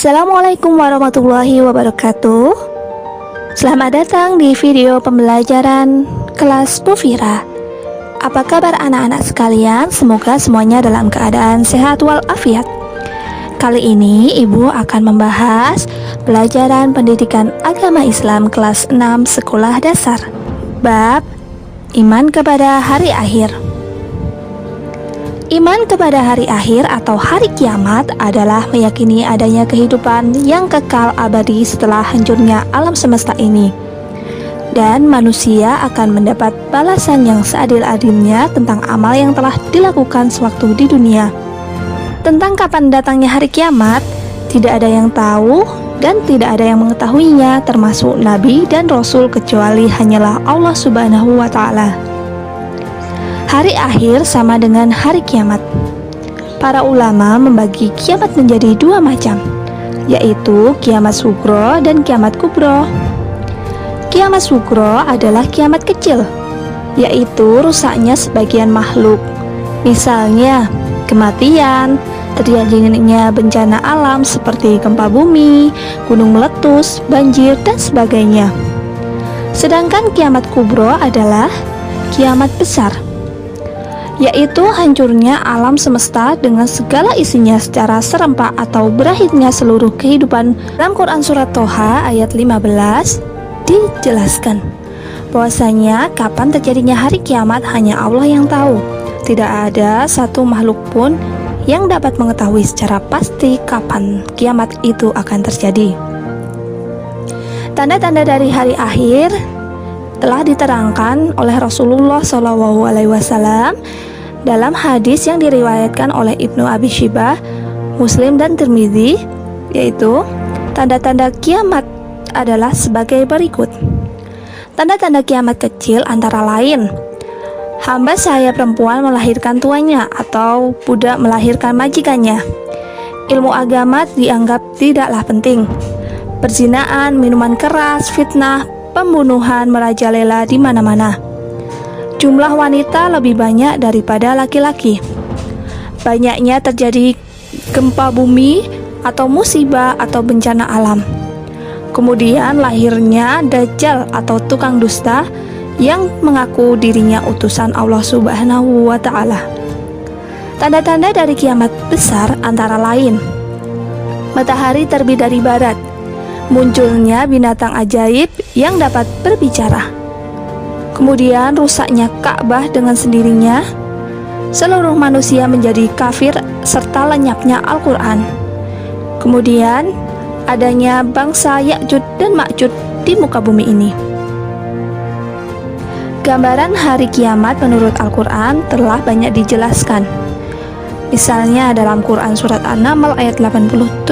Assalamualaikum warahmatullahi wabarakatuh. Selamat datang di video pembelajaran kelas Bu Fira. Apa kabar anak-anak sekalian? Semoga semuanya dalam keadaan sehat walafiat. Kali ini Ibu akan membahas pelajaran pendidikan agama Islam kelas 6 sekolah dasar. Bab Iman kepada hari akhir. Iman kepada hari akhir atau hari kiamat adalah meyakini adanya kehidupan yang kekal abadi setelah hancurnya alam semesta ini, dan manusia akan mendapat balasan yang seadil-adilnya tentang amal yang telah dilakukan sewaktu di dunia. Tentang kapan datangnya hari kiamat, tidak ada yang tahu dan tidak ada yang mengetahuinya, termasuk Nabi dan Rasul, kecuali hanyalah Allah Subhanahu wa Ta'ala. Hari akhir sama dengan hari kiamat. Para ulama membagi kiamat menjadi dua macam, yaitu kiamat sugro dan kiamat kubro. Kiamat sugro adalah kiamat kecil, yaitu rusaknya sebagian makhluk, misalnya kematian, terjadinya bencana alam seperti gempa bumi, gunung meletus, banjir, dan sebagainya. Sedangkan kiamat kubro adalah kiamat besar, yaitu hancurnya alam semesta dengan segala isinya secara serempak atau berakhirnya seluruh kehidupan. Dalam Quran Surat Toha ayat 15 dijelaskan bahwasanya kapan terjadinya hari kiamat hanya Allah yang tahu. Tidak ada satu makhluk pun yang dapat mengetahui secara pasti kapan kiamat itu akan terjadi. Tanda-tanda dari hari akhir telah diterangkan oleh Rasulullah SAW dalam hadis yang diriwayatkan oleh Ibnu Abi Syaibah, Muslim, dan Tirmidzi, yaitu tanda-tanda kiamat adalah sebagai berikut. Tanda-tanda kiamat kecil antara lain: hamba sahaya perempuan melahirkan tuannya atau budak melahirkan majikannya. Ilmu agama dianggap tidaklah penting. Perzinaan, minuman keras, fitnah, pembunuhan merajalela di mana-mana. Jumlah wanita lebih banyak daripada laki-laki. Banyaknya terjadi gempa bumi atau musibah atau bencana alam. Kemudian lahirnya Dajjal atau tukang dusta yang mengaku dirinya utusan Allah Subhanahu wa Ta'ala. Tanda-tanda dari kiamat besar antara lain: matahari terbit dari barat, munculnya binatang ajaib yang dapat berbicara, kemudian rusaknya Ka'bah dengan sendirinya, seluruh manusia menjadi kafir, serta lenyapnya Al-Quran. Kemudian adanya bangsa Ya'jud dan Ma'jud di muka bumi ini. Gambaran hari kiamat menurut Al-Quran telah banyak dijelaskan. Misalnya dalam Quran Surat An-Naml ayat 87,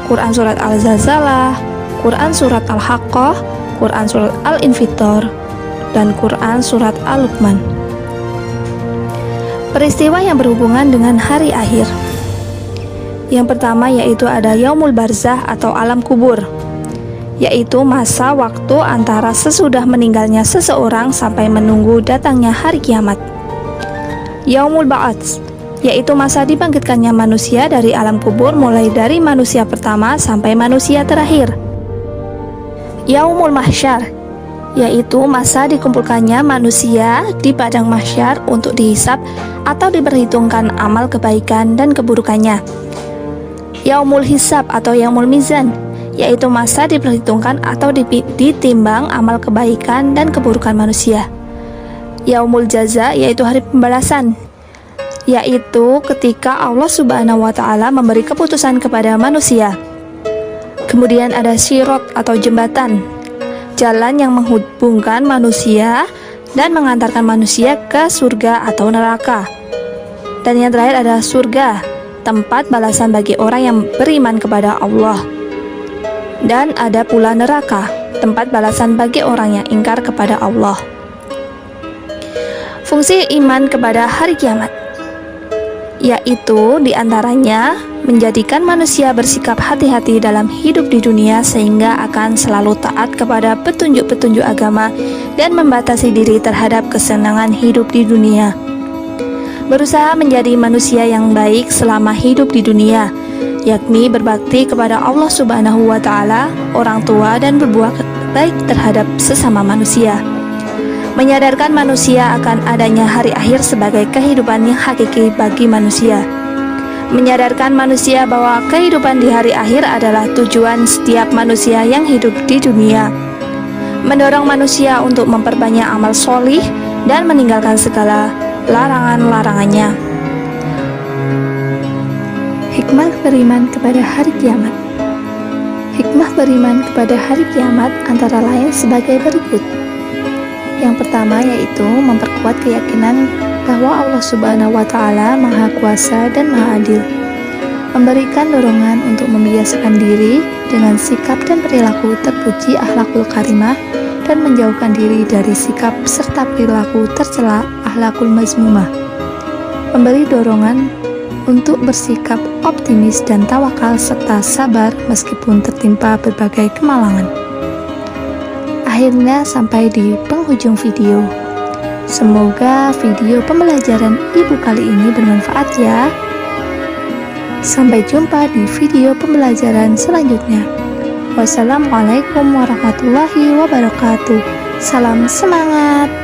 Quran Surat Al-Zalzalah, Quran Surat Al-Haqqah, Quran Surat Al-Infitor, dan Quran Surat Al-Luqman. Peristiwa yang berhubungan dengan hari akhir. Yang pertama yaitu ada Yaumul Barzah atau alam kubur, yaitu masa waktu antara sesudah meninggalnya seseorang sampai menunggu datangnya hari kiamat. Yaumul Ba'ats, yaitu masa dibangkitkannya manusia dari alam kubur, mulai dari manusia pertama sampai manusia terakhir. Yaumul Mahsyar, yaitu masa dikumpulkannya manusia di padang mahsyar untuk dihisab atau diperhitungkan amal kebaikan dan keburukannya. Yaumul Hisab atau Yaumul Mizan, yaitu masa diperhitungkan atau ditimbang amal kebaikan dan keburukan manusia. Yaumul Jaza, yaitu hari pembalasan, yaitu ketika Allah Subhanahu wa Ta'ala memberi keputusan kepada manusia. Kemudian ada Sirat atau jembatan, jalan yang menghubungkan manusia dan mengantarkan manusia ke surga atau neraka. Dan yang terakhir ada surga, tempat balasan bagi orang yang beriman kepada Allah. Dan ada pula neraka, tempat balasan bagi orang yang ingkar kepada Allah. Fungsi iman kepada hari kiamat, yaitu diantaranya menjadikan manusia bersikap hati-hati dalam hidup di dunia sehingga akan selalu taat kepada petunjuk-petunjuk agama dan membatasi diri terhadap kesenangan hidup di dunia. Berusaha menjadi manusia yang baik selama hidup di dunia, yakni berbakti kepada Allah Subhanahu wa Ta'ala, orang tua, dan berbuat baik terhadap sesama manusia. Menyadarkan manusia akan adanya hari akhir sebagai kehidupan yang hakiki bagi manusia. Menyadarkan manusia bahwa kehidupan di hari akhir adalah tujuan setiap manusia yang hidup di dunia. Mendorong manusia untuk memperbanyak amal solih dan meninggalkan segala larangan-larangannya. Hikmah beriman kepada hari kiamat. Hikmah beriman kepada hari kiamat antara lain sebagai berikut. Yang pertama yaitu memperkuat keyakinan bahwa Allah Subhanahu wa Ta'ala Maha Kuasa dan Maha Adil. Memberikan dorongan untuk membiasakan diri dengan sikap dan perilaku terpuji akhlakul karimah dan menjauhkan diri dari sikap serta perilaku tercela akhlakul mazmumah. Memberi dorongan untuk bersikap optimis dan tawakal serta sabar meskipun tertimpa berbagai kemalangan. Akhirnya sampai di penghujung video. Semoga video pembelajaran ibu kali ini bermanfaat ya. Sampai jumpa di video pembelajaran selanjutnya. Wassalamualaikum warahmatullahi wabarakatuh. Salam semangat.